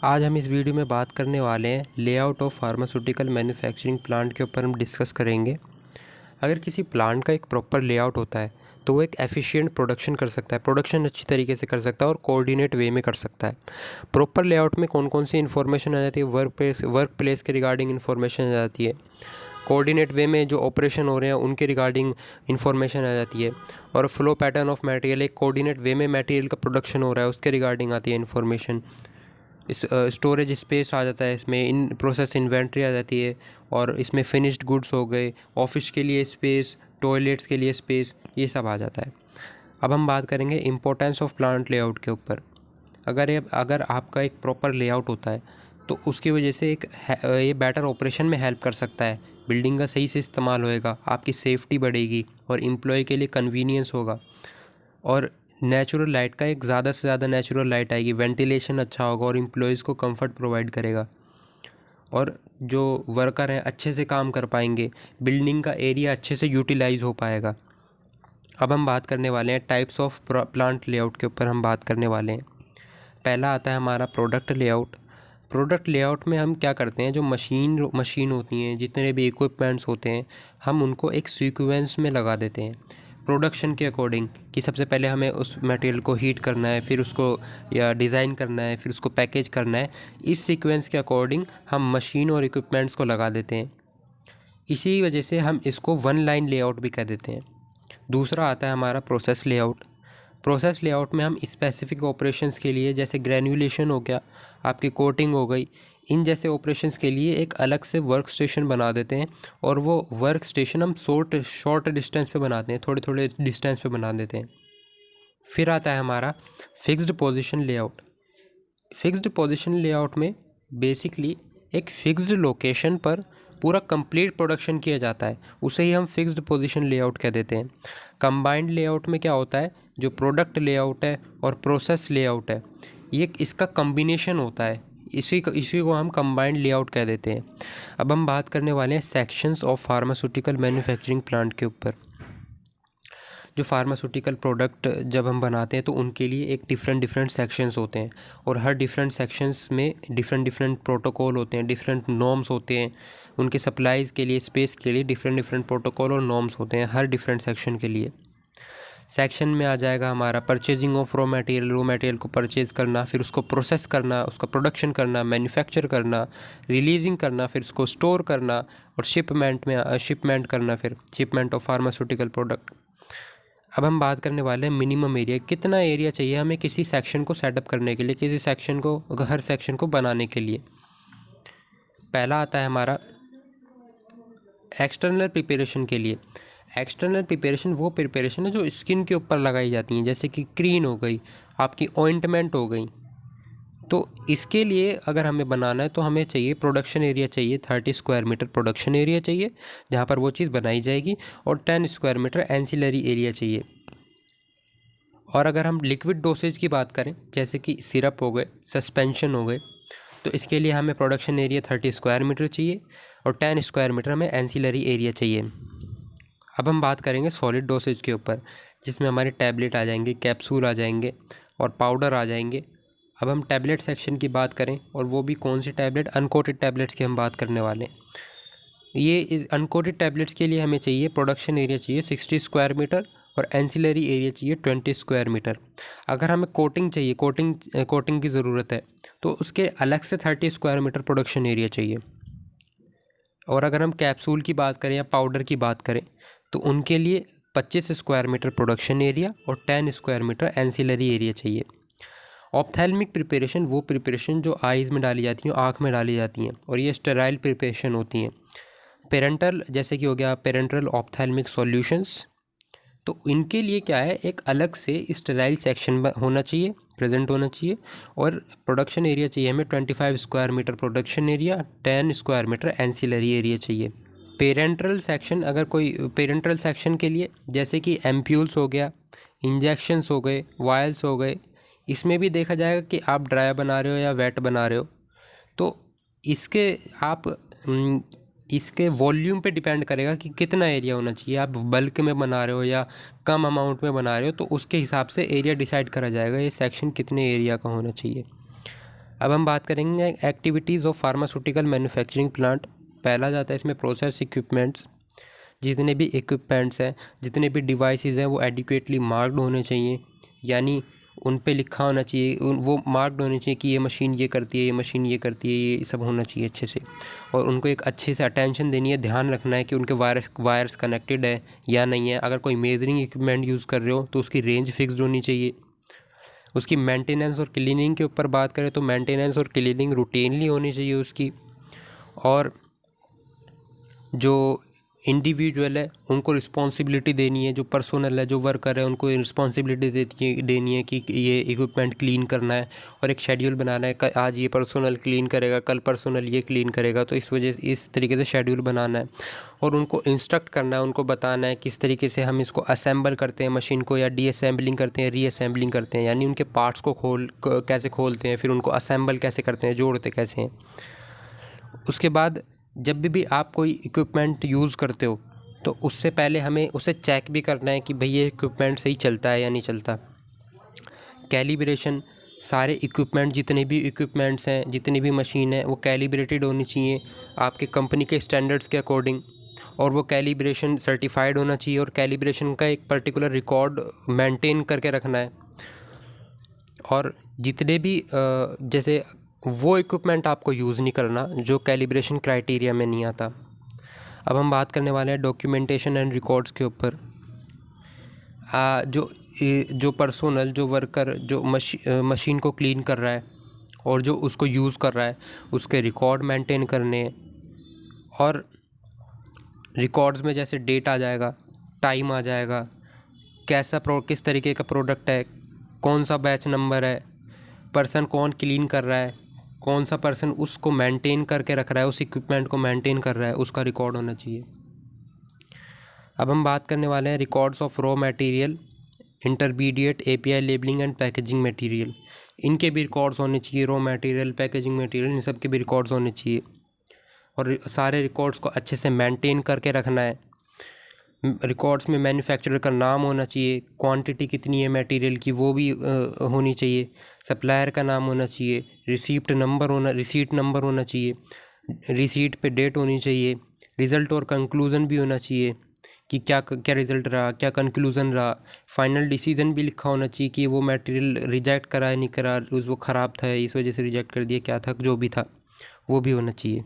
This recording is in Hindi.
आज हम इस वीडियो में बात करने वाले हैं layout of pharmaceutical manufacturing plant के ऊपर हम डिस्कस करेंगे। अगर किसी प्लांट का एक प्रॉपर लेआउट होता है तो वो एक एफिशिएंट प्रोडक्शन कर सकता है, प्रोडक्शन अच्छी तरीके से कर सकता है और कोऑर्डिनेट वे में कर सकता है। प्रॉपर लेआउट में कौन कौन सी इन्फॉर्मेशन आ जाती है? वर्क प्लेस के रिगार्डिंग इन्फॉर्मेशन आ जाती है, कोऑर्डिनेट वे में जो ऑपरेशन हो रहे हैं उनके रिगार्डिंग इन्फॉर्मेशन आ जाती है, और फ्लो पैटर्न ऑफ मटेरियल, एक कोऑर्डिनेट वे में मटेरियल का प्रोडक्शन हो रहा है उसके रिगार्डिंग आती है इन्फॉर्मेशन। इस स्टोरेज स्पेस आ जाता है, इसमें इन प्रोसेस इन्वेंट्री आ जाती है, और इसमें फिनिश्ड गुड्स हो गए, ऑफिस के लिए स्पेस, टॉयलेट्स के लिए स्पेस, ये सब आ जाता है। अब हम बात करेंगे इम्पोर्टेंस ऑफ प्लांट लेआउट के ऊपर। अगर आपका एक प्रॉपर लेआउट होता है तो उसकी वजह से ये बेटर ऑपरेशन में हेल्प कर सकता है, बिल्डिंग का सही से इस्तेमाल होएगा, आपकी सेफ्टी बढ़ेगी और एम्प्लॉय के लिए कन्वीनियंस होगा, और नेचुरल लाइट का एक ज़्यादा से ज़्यादा नेचुरल लाइट आएगी, वेंटिलेशन अच्छा होगा और एम्प्लॉयज़ को कंफर्ट प्रोवाइड करेगा, और जो वर्कर हैं अच्छे से काम कर पाएंगे, बिल्डिंग का एरिया अच्छे से यूटिलाइज हो पाएगा। अब हम बात करने वाले हैं टाइप्स ऑफ प्लांट लेआउट के ऊपर हम बात करने वाले हैं। पहला आता है हमारा प्रोडक्ट लेआउट। प्रोडक्ट लेआउट में हम क्या करते हैं, जो मशीन होती हैं, जितने भी इक्विपमेंट्स होते हैं, हम उनको एक सीक्वेंस में लगा देते हैं प्रोडक्शन के अकॉर्डिंग, कि सबसे पहले हमें उस मटेरियल को हीट करना है, फिर उसको या डिज़ाइन करना है, फिर उसको पैकेज करना है। इस सीक्वेंस के अकॉर्डिंग हम मशीन और इक्विपमेंट्स को लगा देते हैं। इसी वजह से हम इसको वन लाइन लेआउट भी कह देते हैं। दूसरा आता है हमारा प्रोसेस लेआउट। प्रोसेस लेआउट में हम स्पेसिफिक ऑपरेशंस के लिए, जैसे ग्रेन्युलेशन हो गया, आपकी कोटिंग हो गई, इन जैसे ऑपरेशंस के लिए एक अलग से वर्क स्टेशन बना देते हैं, और वो वर्क स्टेशन हम शॉर्ट डिस्टेंस पे बनाते हैं, थोड़े थोड़े डिस्टेंस पे बना देते हैं। फिर आता है हमारा fixed position layout. Fixed position layout में बेसिकली एक फिक्स्ड लोकेशन पर पूरा कंप्लीट प्रोडक्शन किया जाता है, उसे ही हम फिक्स्ड पोजीशन लेआउट कह देते हैं। कंबाइंड लेआउट में क्या होता है, जो प्रोडक्ट लेआउट है और प्रोसेस लेआउट है, ये इसका कम्बिनेशन होता है, इसी को हम कंबाइंड लेआउट कह देते हैं। अब हम बात करने वाले हैं sections of pharmaceutical manufacturing plant के ऊपर। जो फार्मास्यूटिकल प्रोडक्ट जब हम बनाते हैं तो उनके लिए एक डिफरेंट सेक्शंस होते हैं, और हर डिफरेंट सेक्शंस में डिफरेंट प्रोटोकॉल होते हैं, डिफरेंट नॉर्म्स होते हैं। उनके सप्लाईज़ के लिए, स्पेस के लिए डिफरेंट प्रोटोकॉल और नॉर्म्स होते हैं हर डिफरेंट सेक्शन के लिए। सेक्शन में आ जाएगा हमारा परचेजिंग ऑफ रॉ मटेरियल को परचेज़ करना, फिर उसको प्रोसेस करना, उसका प्रोडक्शन करना, मैन्युफैक्चर करना, रिलीजिंग करना, फिर उसको स्टोर करना, और शिपमेंट करना, फिर शिपमेंट ऑफ फार्मास्यूटिकल प्रोडक्ट। अब हम बात करने वाले हैं मिनिमम एरिया। कितना एरिया चाहिए हमें किसी सेक्शन को सेटअप करने के लिए, हर सेक्शन को बनाने के लिए। पहला आता है हमारा एक्सटर्नल प्रिपरेशन के लिए। एक्सटर्नल प्रिपरेशन वो प्रिपरेशन है जो स्किन के ऊपर लगाई जाती हैं, जैसे कि क्रीम हो गई, आपकी ऑइंटमेंट हो गई। तो इसके लिए अगर हमें बनाना है तो हमें चाहिए प्रोडक्शन एरिया चाहिए, 30 स्क्वायर मीटर प्रोडक्शन एरिया चाहिए जहाँ पर वो चीज़ बनाई जाएगी, और 10 स्क्वायर मीटर एंसिलरी एरिया चाहिए। और अगर हम लिक्विड डोसेज की बात करें, जैसे कि सिरप हो गए, सस्पेंशन हो गए, तो इसके लिए हमें प्रोडक्शन एरिया 30 स्क्वायर मीटर चाहिए, और 10 स्क्वायर मीटर हमें एंसिलरी एरिया चाहिए। अब हम बात करेंगे सॉलिड डोसेज के ऊपर, जिसमें हमारे टैबलेट आ जाएंगे, कैप्सूल आ जाएंगे, और पाउडर आ जाएंगे। अब हम टैबलेट सेक्शन की बात करें, और वो भी कौन सी टैबलेट, अनकोटेड टैबलेट्स की हम बात करने वाले हैं। ये इस अनकोटेड टैबलेट्स के लिए हमें चाहिए प्रोडक्शन एरिया चाहिए 60 स्क्वायर मीटर, और एंसिलरी एरिया चाहिए 20 स्क्वायर मीटर। अगर हमें कोटिंग चाहिए, कोटिंग की ज़रूरत है, तो उसके अलग से 30 स्क्वायर मीटर प्रोडक्शन एरिया चाहिए। और अगर हम कैप्सूल की बात करें या पाउडर की बात करें, तो उनके लिए 25 स्क्वायर मीटर प्रोडक्शन एरिया और 10 स्क्वायर मीटर एंसिलरी एरिया चाहिए। ऑप्थेल्मिक प्रिपरेशन वो प्रिपरेशन जो आइज़ में डाली जाती हैं, आँख में डाली जाती हैं, और ये स्टेराइल प्रिपरेशन होती हैं। पेरेंटल, जैसे कि हो गया पेरेंटल ऑप्थेल्मिक सॉल्यूशंस, तो इनके लिए क्या है, एक अलग से स्टेराइल सेक्शन होना चाहिए, प्रेजेंट होना चाहिए, और प्रोडक्शन एरिया चाहिए हमें 25 square metre production area, 10 square metre ancillary area चाहिए। पेरेंटल सेक्शन, अगर कोई पेरेंटल सेक्शन के लिए, जैसे कि एम्प्यूल्स हो गया, इंजेक्शंस हो गए, वायल्स हो गए, इसमें भी देखा जाएगा कि आप ड्राई बना रहे हो या वेट बना रहे हो, तो इसके आप इसके वॉल्यूम पे डिपेंड करेगा कि कितना एरिया होना चाहिए। आप बल्क में बना रहे हो या कम अमाउंट में बना रहे हो, तो उसके हिसाब से एरिया डिसाइड करा जाएगा, ये सेक्शन कितने एरिया का होना चाहिए। अब हम बात करेंगे activities of pharmaceutical manufacturing plant. पहला जाता है इसमें प्रोसेस इक्विपमेंट्स। जितने भी इक्विपमेंट्स हैं, जितने भी डिवाइसेस हैं, वो एडिक्वेटली मार्क्ड होने चाहिए, यानी उन पे लिखा होना चाहिए, वो मार्क्ड होने चाहिए कि ये मशीन ये करती है, ये मशीन ये करती है, ये सब होना चाहिए अच्छे से। और उनको एक अच्छे से अटेंशन देनी है, ध्यान रखना है कि उनके वायर्स कनेक्टेड है या नहीं है। अगर कोई मेजरिंग इक्विपमेंट यूज़ कर रहे हो तो उसकी रेंज फिक्स्ड होनी चाहिए। उसकी मेंटेनेंस और क्लीनिंग के ऊपर बात करें तो मेंटेनेंस और क्लीनिंग रूटीनली होनी चाहिए उसकी। और जो इंडिविजुअल है उनको रिस्पॉन्सिबिलिटी देनी है, जो पर्सनल है, जो वर्कर है, उनको रिस्पॉन्सिबिलिटी देनी है कि ये इक्विपमेंट क्लीन करना है और एक शेड्यूल बनाना है। आज ये पर्सनल क्लीन करेगा, कल पर्सनल ये क्लीन करेगा, तो इस वजह से इस तरीके से शेड्यूल बनाना है। और उनको इंस्ट्रक्ट करना है, उनको बताना है किस तरीके से हम इसको असेंबल करते हैं मशीन को, या डीअसेंबलिंग करते हैं, रीअसेंबलिंग करते हैं, यानी उनके पार्ट्स को कैसे खोलते हैं, फिर उनको असेंबल कैसे करते हैं, जोड़ते कैसे हैं। उसके बाद जब भी आप कोई इक्विपमेंट यूज़ करते हो तो उससे पहले हमें उसे चेक भी करना है कि भाई ये इक्विपमेंट सही चलता है या नहीं चलता। कैलिब्रेशन, सारे इक्विपमेंट, जितने भी इक्विपमेंट्स हैं, जितनी भी मशीन है, वो कैलिब्रेटेड होनी चाहिए आपके कंपनी के स्टैंडर्ड्स के अकॉर्डिंग। और वो कैलिब्रेशन सर्टिफाइड होना चाहिए, और कैलिब्रेशन का एक पर्टिकुलर रिकॉर्ड मेंटेन करके रखना है। और जितने भी जैसे वो इक्विपमेंट आपको यूज़ नहीं करना जो कैलिब्रेशन क्राइटेरिया में नहीं आता। अब हम बात करने वाले हैं डॉक्यूमेंटेशन एंड रिकॉर्ड्स के ऊपर। जो पर्सनल, जो वर्कर, जो मशीन को क्लीन कर रहा है और जो उसको यूज़ कर रहा है, उसके रिकॉर्ड मेंटेन करने हैं। और रिकॉर्ड्स में जैसे डेट आ जाएगा, टाइम आ जाएगा, किस तरीके का प्रोडक्ट है, कौन सा बैच नंबर है, पर्सन कौन क्लीन कर रहा है, कौन सा पर्सन उसको मेंटेन करके रख रहा है, उस इक्विपमेंट को मेंटेन कर रहा है, उसका रिकॉर्ड होना चाहिए। अब हम बात करने वाले हैं records of raw material, intermediate, API, labelling and packaging material. इनके भी रिकॉर्ड्स होने चाहिए। रॉ मटेरियल, पैकेजिंग मटेरियल, इन सब के भी रिकॉर्ड्स होने चाहिए। और सारे रिकॉर्ड्स को अच्छे से मेंटेन करके रखना है। रिकॉर्ड्स में मैन्युफैक्चरर का नाम होना चाहिए, क्वांटिटी कितनी है मटेरियल की वो भी होनी चाहिए, सप्लायर का नाम होना चाहिए, रिसीट नंबर होना चाहिए, रिसीट पे डेट होनी चाहिए, रिज़ल्ट और कंक्लूज़न भी होना चाहिए कि क्या क्या रिज़ल्ट रहा, क्या कंक्लूज़न रहा। फाइनल डिसीज़न भी लिखा होना चाहिए कि वो मटेरियल रिजेक्ट करा है नहीं करा, वो ख़राब था, इस वजह से रिजेक्ट कर दिया, क्या था, जो भी था वो भी होना चाहिए।